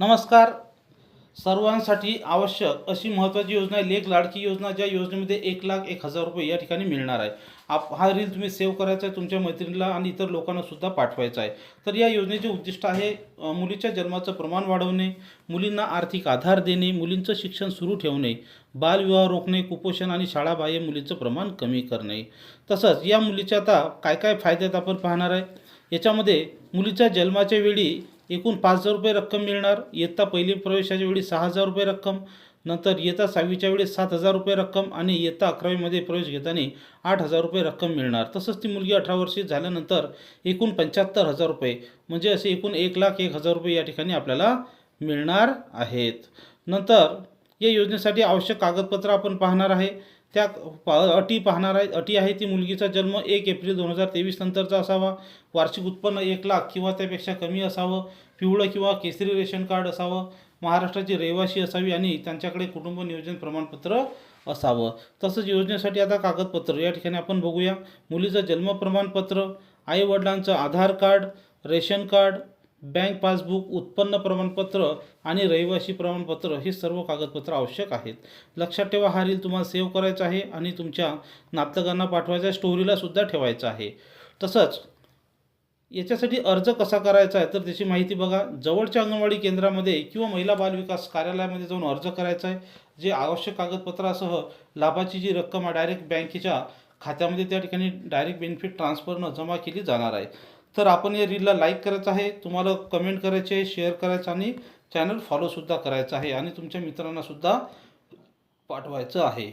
नमस्कार. सर्वांसाठी आवश्यक अशी महत्त्वाची योजना आहे लेख लाडकी योजना, ज्या योजनेमध्ये 1,01,000 रुपये या ठिकाणी मिळणार आहे. हा रील तुम्ही सेव्ह करायचा आहे, तुमच्या मैत्रिणीला आणि इतर लोकांना सुद्धा पाठवायचा आहे. तर या योजनेचे उद्दिष्ट आहे मुलीच्या जन्माचं प्रमाण वाढवणे, मुलींना आर्थिक आधार देणे, मुलींचं शिक्षण सुरू ठेवणे, बालविवाह रोखणे, कुपोषण आणि शाळाबाह्य मुलींचं प्रमाण कमी करणे. तसंच या मुलीचे आता काय काय फायदे आहेत आपण पाहणार आहे. याच्यामध्ये मुलीच्या जन्माच्या वेळी एकूण 5,000 रुपये रक्कम मिळणार, इयत्ता पहिली प्रवेशाच्या वेळी 6,000 रुपये रक्कम, नंतर इयत्ता 6वीच्या वेळी 7,000 रुपये रक्कम आणि इयत्ता 11वीमध्ये प्रवेश घेताना 8,000 रुपये रक्कम मिळणार. तसंच ती मुलगी 18 वर्षे झाल्यानंतर एकूण 75,000 रुपये म्हणजे असे एकूण 1,01,000 रुपये या ठिकाणी आपल्याला मिळणार आहेत. नंतर या योजनेसाठी आवश्यक कागदपत्र आपण पाहणार आहे. त्या अटी पाहणार आहे. अटी आहे ती मुलगीचा जन्म 1 एप्रिल 2023 नंतरचा असावा, वार्षिक उत्पन्न 1,00,000 किंवा त्यापेक्षा कमी असावं, पिवळं किंवा केसरी रेशन कार्ड असावं, महाराष्ट्राची रहिवासी असावी आणि त्यांच्याकडे कुटुंब नियोजन प्रमाणपत्र असावं. तसंच योजनेसाठी आता कागदपत्र या ठिकाणी आपण बघूया. मुलीचं जन्म प्रमाणपत्र, आईवडिलांचं Aadhaar card, ration card, bank passbook, उत्पन्न प्रमाणपत्र आणि रहिवासी प्रमाणपत्र हे सर्व कागदपत्र आवश्यक आहेत. लक्षात ठेवा, हा रील तुम्हाला सेव्ह करायचा आहे आणि तुमच्या नातलगांना पाठवायचा आहे, स्टोरीला सुद्धा ठेवायचं आहे. तसंच याच्यासाठी अर्ज कसा करायचा आहे तर त्याची माहिती बघा. जवळच्या अंगणवाडी केंद्रामध्ये किंवा महिला बाल विकास कार्यालयामध्ये जाऊन अर्ज करायचा आहे. जे आवश्यक कागदपत्रासह लाभाची जी रक्कम डायरेक्ट बँकेच्या खात्यामध्ये त्या ठिकाणी डायरेक्ट बेनिफिट ट्रान्सफरनं जमा केली जाणार आहे. तर आपण या रीलला लाईक करायचं आहे, तुम्हाला कमेंट करायचे आहे, शेअर करायचं आणि चॅनल फॉलोसुद्धा करायचं आहे आणि तुमच्या मित्रांनासुद्धा पाठवायचं आहे.